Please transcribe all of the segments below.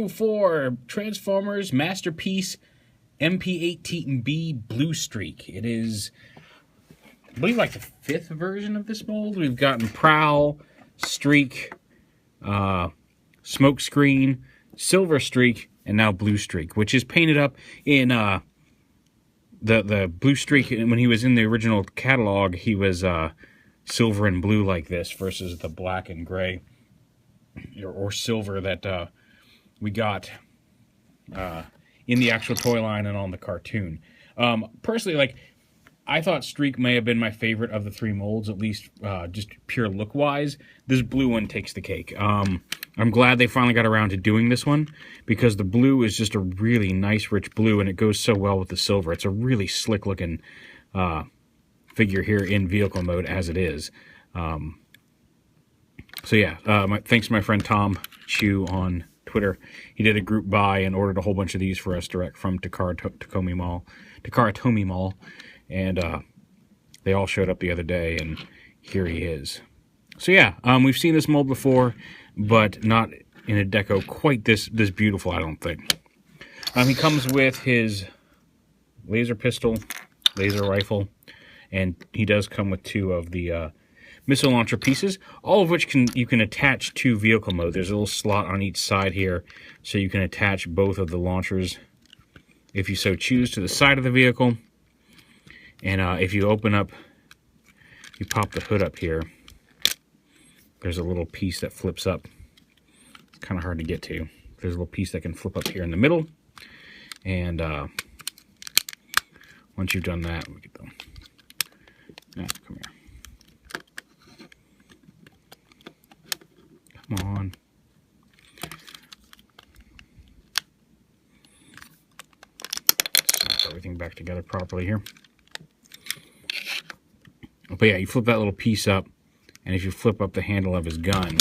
review for Transformers Masterpiece MP-18B Bluestreak. It is, I believe, like the 5th version of this mold. We've gotten Prowl, Streak, Smokescreen, Silver Streak, and now Bluestreak, which is painted up in the Bluestreak. When he was in the original catalog, he was silver and blue like this versus the black and gray or silver that we got in the actual toy line and on the cartoon. Personally, like, I thought Streak may have been my favorite of the 3 molds, at least just pure look-wise. This blue one takes the cake. I'm glad they finally got around to doing this one, because the blue is just a really nice, rich blue, and it goes so well with the silver. It's a really slick-looking figure here in vehicle mode as it is. So yeah, thanks to my friend Tom Chu on Twitter. He did a group buy and ordered a whole bunch of these for us direct from Takara Tomy Mall. And they all showed up the other day, and here he is. So yeah, we've seen this mold before, but not in a deco quite this beautiful, I don't think. He comes with his laser pistol, laser rifle, and he does come with 2 of the missile launcher pieces, all of which you can attach to vehicle mode. There's a little slot on each side here, so you can attach both of the launchers, if you so choose, to the side of the vehicle. And if you open up, you pop the hood up here, there's a little piece that flips up. It's kind of hard to get to. There's a little piece that can flip up here in the middle. And once you've done that, we get them. Yeah, come here. Come on. Snap everything back together properly here. But yeah, you flip that little piece up, and if you flip up the handle of his gun,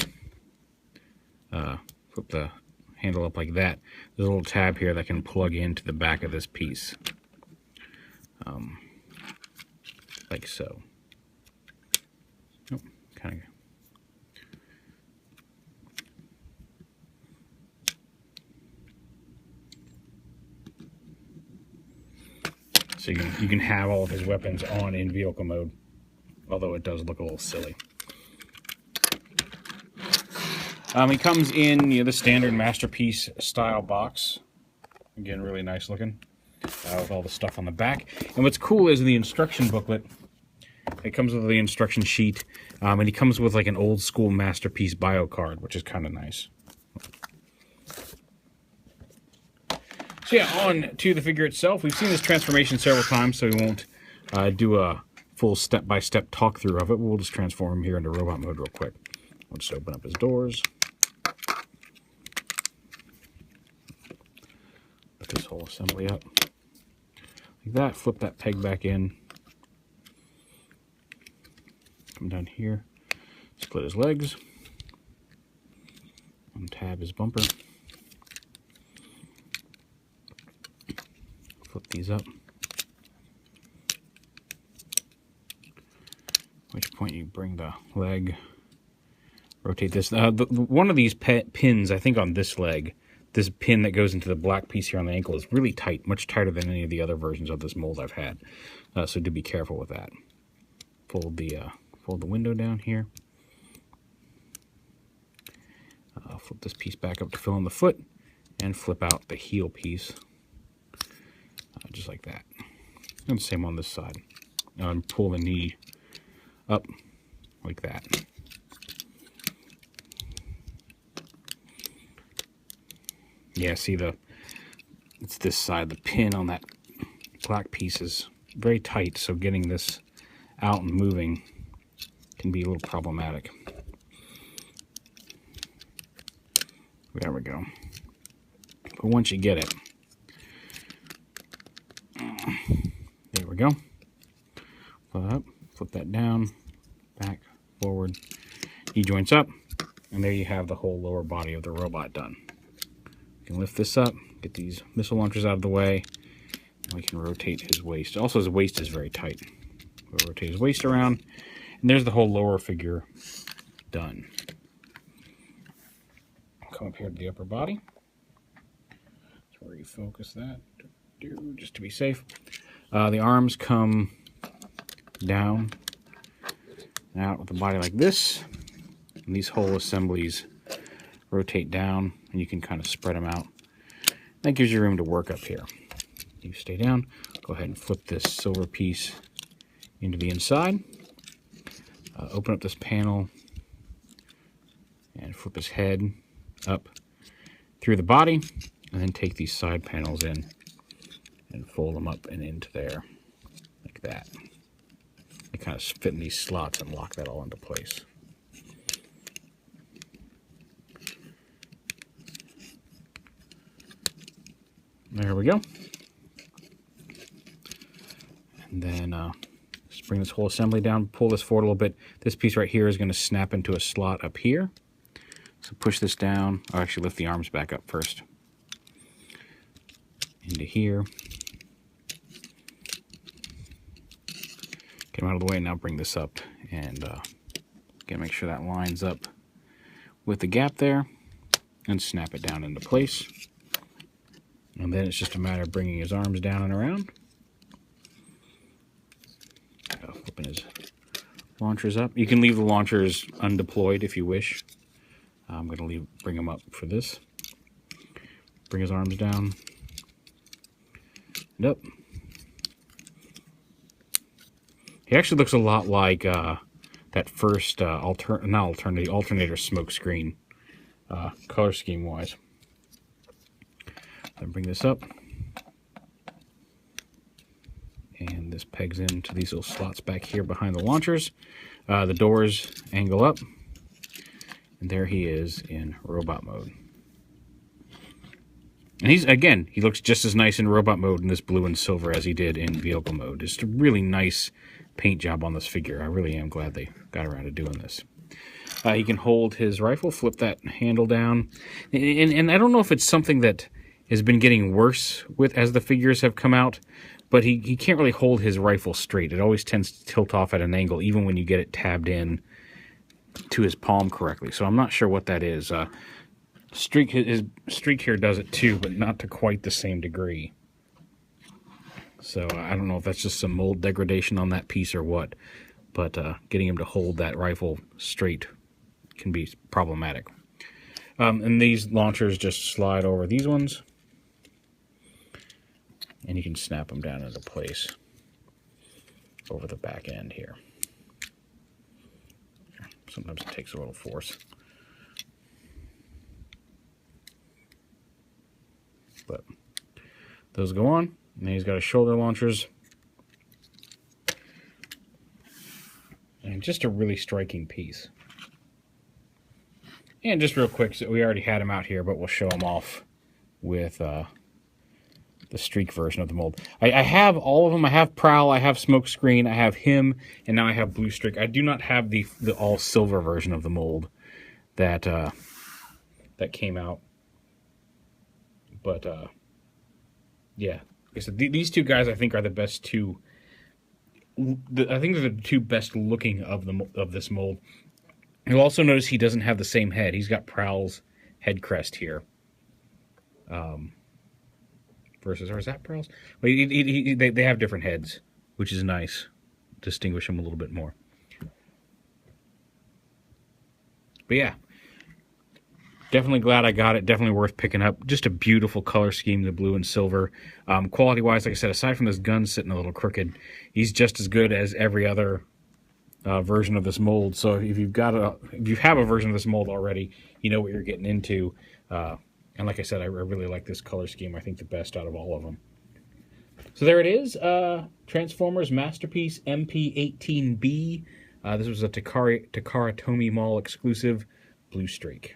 flip the handle up like that, there's a little tab here that can plug into the back of this piece. Like so. Oh, kind of. So you can have all of his weapons on in vehicle mode, although it does look a little silly. He comes in the standard Masterpiece style box. Again, really nice looking, with all the stuff on the back. And what's cool is the instruction booklet. It comes with the instruction sheet, and he comes with like an old school Masterpiece bio card, which is kind of nice. So yeah, on to the figure itself. We've seen this transformation several times, so we won't do a full step-by-step talk through of it. We'll just transform him here into robot mode real quick. We'll just open up his doors. Put this whole assembly up. Like that, flip that peg back in. Come down here, split his legs. Untab his bumper. Flip these up. At which point you bring the leg, rotate this. One of these pins, I think on this leg, this pin that goes into the black piece here on the ankle is really tight, much tighter than any of the other versions of this mold I've had. So do be careful with that. Fold the window down here. Flip this piece back up to fill in the foot, and flip out the heel piece, just like that. And the same on this side. And pull the knee up like that. Yeah, see it's this side. The pin on that black piece is very tight, so getting this out and moving can be a little problematic. There we go. But once you get it, there we go. Flip up, flip that down, back, forward, knee joints up, and there you have the whole lower body of the robot done. You can lift this up, get these missile launchers out of the way, and we can rotate his waist. Also, his waist is very tight. We'll rotate his waist around, and there's the whole lower figure done. Come up here to the upper body. refocus that just to be safe. The arms come down and out with the body like this, and these whole assemblies rotate down, and you can kind of spread them out. That gives you room to work up here. You stay down, go ahead and flip this silver piece into the inside, open up this panel, and flip his head up through the body, and then take these side panels in and fold them up and into there, like that. They kind of fit in these slots and lock that all into place. There we go. And then just bring this whole assembly down, pull this forward a little bit. This piece right here is going to snap into a slot up here. So push this down. I'll actually lift the arms back up first. Into here. Get them out of the way, and now bring this up. And again, make sure that lines up with the gap there. And snap it down into place. And then it's just a matter of bringing his arms down and around. Flipping his launchers up. You can leave the launchers undeployed if you wish. I'm going to bring them up for this. Bring his arms down. And up. He actually looks a lot like that first alternator smoke screen, color scheme wise. Then bring this up, and this pegs into these little slots back here behind the launchers. The doors angle up, and there he is in robot mode. And he looks just as nice in robot mode in this blue and silver as he did in vehicle mode. Just a really nice paint job on this figure. I really am glad they got around to doing this. He can hold his rifle, flip that handle down, and I don't know if it's something that has been getting worse as the figures have come out, but he can't really hold his rifle straight. It always tends to tilt off at an angle, even when you get it tabbed in to his palm correctly. So I'm not sure what that is. His streak here does it too, but not to quite the same degree. So I don't know if that's just some mold degradation on that piece or what, but getting him to hold that rifle straight can be problematic. And these launchers just slide over these ones, and you can snap them down into place over the back end here. Sometimes it takes a little force. But those go on, and then he's got his shoulder launchers. And just a really striking piece. And just real quick, so we already had him out here, but we'll show him off with the streak version of the mold. I have all of them. I have Prowl, I have Smokescreen, I have him, and now I have Bluestreak. I do not have the all silver version of the mold that that came out. But yeah, like I said, these two guys I think are the best two. I think they're the two best looking of this mold. You'll also notice he doesn't have the same head. He's got Prowl's head crest here. Or is that Prowl's? Well, they have different heads, which is nice. Distinguish them a little bit more. But yeah, definitely glad I got it. Definitely worth picking up. Just a beautiful color scheme, the blue and silver. Quality-wise, like I said, aside from this gun sitting a little crooked, he's just as good as every other version of this mold. So if you have a version of this mold already, you know what you're getting into. And like I said, I really like this color scheme. I think the best out of all of them. So there it is. Transformers Masterpiece MP-18B. This was a Takara Tomy Mall exclusive, Bluestreak.